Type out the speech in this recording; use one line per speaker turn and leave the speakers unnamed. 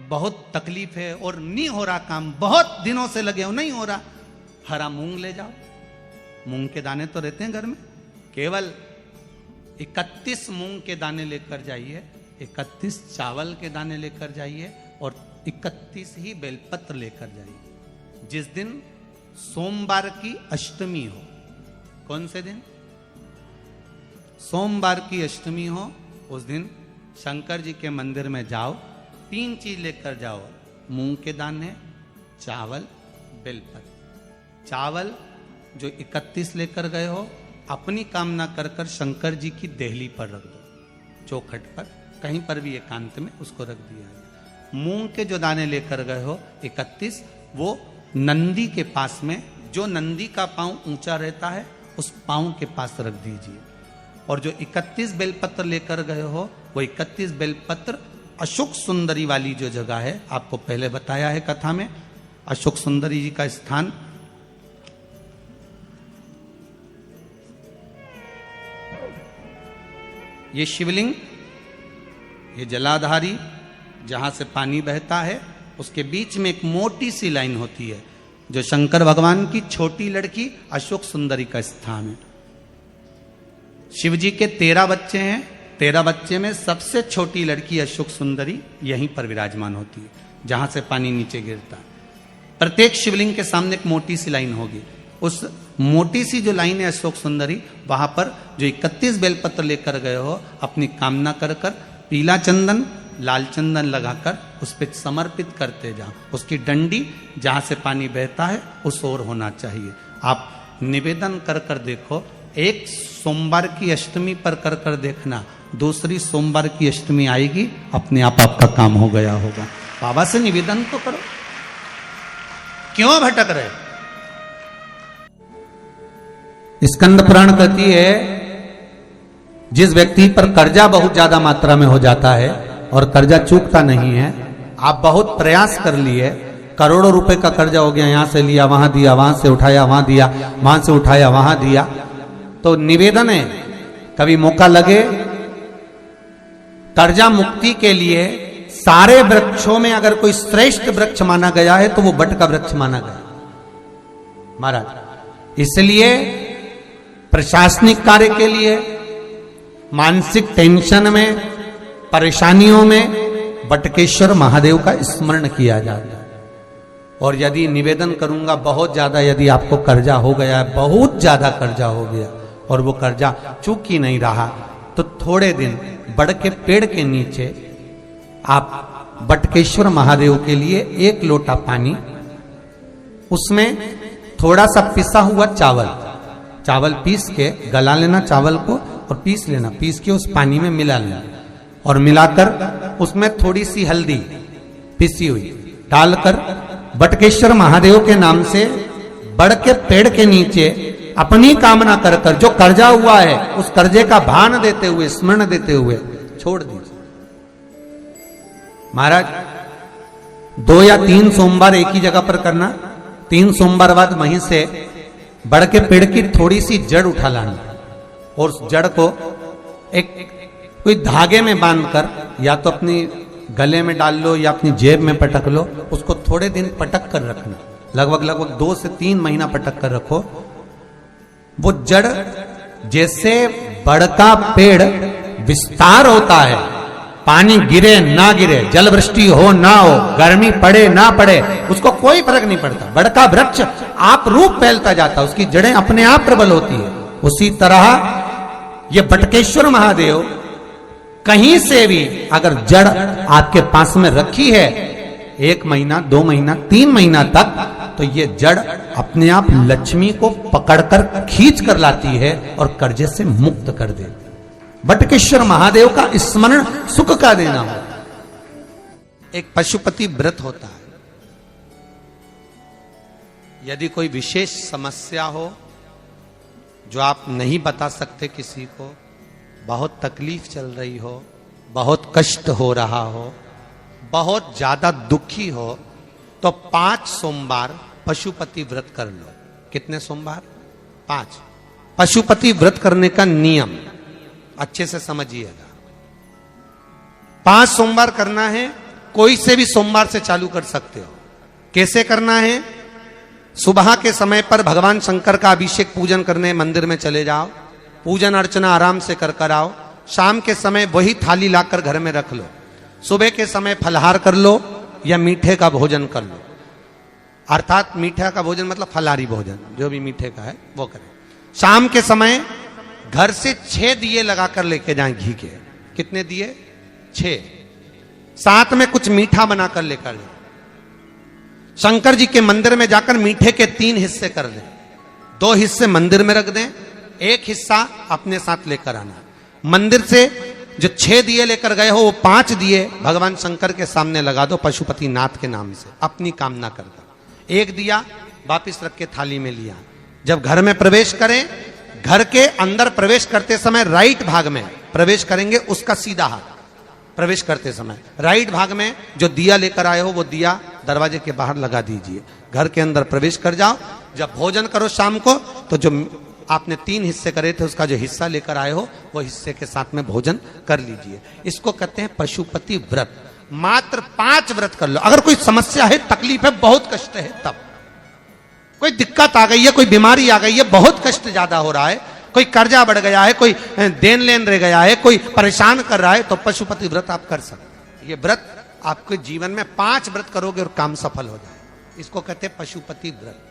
बहुत तकलीफ है और नहीं हो रहा काम, बहुत दिनों से लगे हो नहीं हो रहा, हरा मूंग ले जाओ। मूंग के दाने तो रहते हैं घर में, केवल 31 मूंग के दाने लेकर जाइए, 31 चावल के दाने लेकर जाइए और 31 ही बेलपत्र लेकर जाइए। जिस दिन सोमवार की अष्टमी हो, कौन से दिन? सोमवार की अष्टमी हो, उस दिन शंकर जी के मंदिर में जाओ, 3 चीज लेकर जाओ, मूंग के दाने, चावल, बेलपत्र। चावल जो 31 लेकर गए हो, अपनी कामना कर कर शंकर जी की देहली पर रख दो, चौखट पर, कहीं पर भी एकांत में उसको रख दिया। मूंग के जो दाने लेकर गए हो 31, वो नंदी के पास में, जो नंदी का पांव ऊंचा रहता है उस पांव के पास रख दीजिए। और जो 31 बेलपत्र लेकर गए हो, वो 31 बेलपत्र अशोक सुंदरी वाली जो जगह है, आपको पहले बताया है कथा में, अशोक सुंदरी जी का स्थान ये शिवलिंग, ये जलाधारी जहां से पानी बहता है, उसके बीच में एक मोटी सी लाइन होती है, जो शंकर भगवान की छोटी लड़की अशोक सुंदरी का स्थान है। शिव जी के 13 बच्चे हैं, 13 बच्चे में सबसे छोटी लड़की अशोक सुंदरी यहीं पर विराजमान होती है, जहां से पानी नीचे गिरता है। प्रत्येक शिवलिंग के सामने एक मोटी सी लाइन होगी, उस मोटी सी जो लाइन है अशोक सुंदरी, वहां पर जो 31 बेलपत्र लेकर गए हो, अपनी कामना कर कर पीला चंदन, लाल चंदन लगाकर उस पर समर्पित करते जाओ। उसकी डंडी जहां से पानी बहता है उस ओर होना चाहिए। आप निवेदन कर कर देखो, एक सोमवार की अष्टमी पर कर कर देखना, दूसरी सोमवार की अष्टमी आएगी, अपने आप आपका काम हो गया होगा। बाबा से निवेदन तो करो, क्यों भटक रहे? स्कंद पुराण कहती है, जिस व्यक्ति पर कर्जा बहुत ज्यादा मात्रा में हो जाता है और कर्जा चूकता नहीं है, आप बहुत प्रयास कर लिए, करोड़ों रुपए का कर्जा हो गया, यहां से लिया वहां दिया, वहां से उठाया वहां दिया, वहां से उठाया वहां दिया, तो निवेदन है, कभी मौका लगे कर्जा मुक्ति के लिए सारे वृक्षों में अगर कोई श्रेष्ठ वृक्ष माना गया है तो वो बट का वृक्ष माना गया महाराज। इसलिए प्रशासनिक कार्य के लिए, मानसिक टेंशन में, परेशानियों में बटकेश्वर महादेव का स्मरण किया जाता है। और यदि निवेदन करूंगा बहुत ज्यादा, यदि आपको कर्जा हो गया है, बहुत ज्यादा कर्जा हो गया और वो कर्जा चूक ही नहीं रहा, तो थोड़े दिन बड़ के पेड़ के नीचे आप बटकेश्वर महादेव के लिए 1 लोटा पानी, उसमें थोड़ा सा पिसा हुआ चावल पीस के गला लेना, चावल को और पीस लेना, पीस के उस पानी में मिला लेना और मिलाकर उसमें थोड़ी सी हल्दी पिसी हुई डालकर बटकेश्वर महादेव के नाम से बड़ के पेड़ के नीचे अपनी कामना कर कर जो कर्जा हुआ है उस कर्जे का भान देते हुए, स्मरण देते हुए छोड़ दीजिए। महाराज 2 या 3 सोमवार एक ही जगह पर करना, 3 सोमवार बाद वहीं से बड़ के पेड़ की थोड़ी सी जड़ उठा लाना और उस जड़ को एक कोई धागे में बांधकर या तो अपनी गले में डाल लो या अपनी जेब में पटक लो, उसको थोड़े दिन पटक कर रखना, लगभग 2 से 3 महीना पटक कर रखो। वो जड़ जैसे बड़ का पेड़ विस्तार होता है, पानी गिरे ना गिरे, जल वृष्टि हो ना हो, गर्मी पड़े ना पड़े, उसको कोई फर्क नहीं पड़ता, बड़ का वृक्ष आप रूप फैलता जाता, उसकी जड़ें अपने आप प्रबल होती है। उसी तरह ये बटकेश्वर महादेव कहीं से भी अगर जड़ आपके पास में रखी है 1 महीना, 2 महीना, 3 महीना तक, तो ये जड़ अपने आप लक्ष्मी को पकड़कर खींच कर लाती है और कर्जे से मुक्त कर देती। बटकेश्वर महादेव का स्मरण सुख का देना हो। एक पशुपति व्रत होता है, यदि कोई विशेष समस्या हो जो आप नहीं बता सकते किसी को, बहुत तकलीफ चल रही हो, बहुत कष्ट हो रहा हो, बहुत ज्यादा दुखी हो, तो 5 सोमवार पशुपति व्रत कर लो। कितने सोमवार? 5। पशुपति व्रत करने का नियम अच्छे से समझिएगा। 5 सोमवार करना है कोई से भी सोमवार से चालू कर सकते हो। कैसे करना है? सुबह के समय पर भगवान शंकर का अभिषेक पूजन करने मंदिर में चले जाओ, पूजन अर्चना आराम से कर कर आओ। शाम के समय वही थाली लाकर घर में रख लो। सुबह के समय फलहार कर लो या मीठे का भोजन कर लो, अर्थात मीठा का भोजन मतलब फलाहारी भोजन, जो भी मीठे का है वो करें। शाम के समय घर से 6 दिए लगाकर लेके जाएं घी के। कितने दिए? 6। साथ में कुछ मीठा बनाकर लेकर जाएं। शंकर जी के मंदिर में जाकर मीठे के 3 हिस्से कर दें। 2 हिस्से मंदिर में रख दें, 1 हिस्सा अपने साथ लेकर आना। मंदिर से जो 6 दिए लेकर गए हो वो 5 दिए भगवान शंकर के सामने लगा दो पशुपति नाथ के नाम से, अपनी कामना कर दो। 1 दिया वापिस रख के थाली में लिया। जब घर में प्रवेश करें, घर के अंदर प्रवेश करते समय राइट भाग में प्रवेश करेंगे, उसका सीधा हाथ प्रवेश करते समय राइट भाग में जो दिया लेकर आए हो वो दिया दरवाजे के बाहर लगा दीजिए। घर के अंदर प्रवेश कर जाओ। जब भोजन करो शाम को, तो जो आपने 3 हिस्से करे थे उसका जो हिस्सा लेकर आए हो वो हिस्से के साथ में भोजन कर लीजिए। इसको कहते हैं पशुपति व्रत। मात्र 5 व्रत कर लो। अगर कोई समस्या है, तकलीफ है, बहुत कष्ट है, तब कोई दिक्कत आ गई है, कोई बीमारी आ गई है, बहुत कष्ट ज्यादा हो रहा है, कोई कर्जा बढ़ गया है, कोई देन लेन रह गया है, कोई परेशान कर रहा है, तो पशुपति व्रत आप कर सकते। ये व्रत आपके जीवन में 5 व्रत करोगे और काम सफल हो जाए। इसको कहते हैं पशुपति व्रत।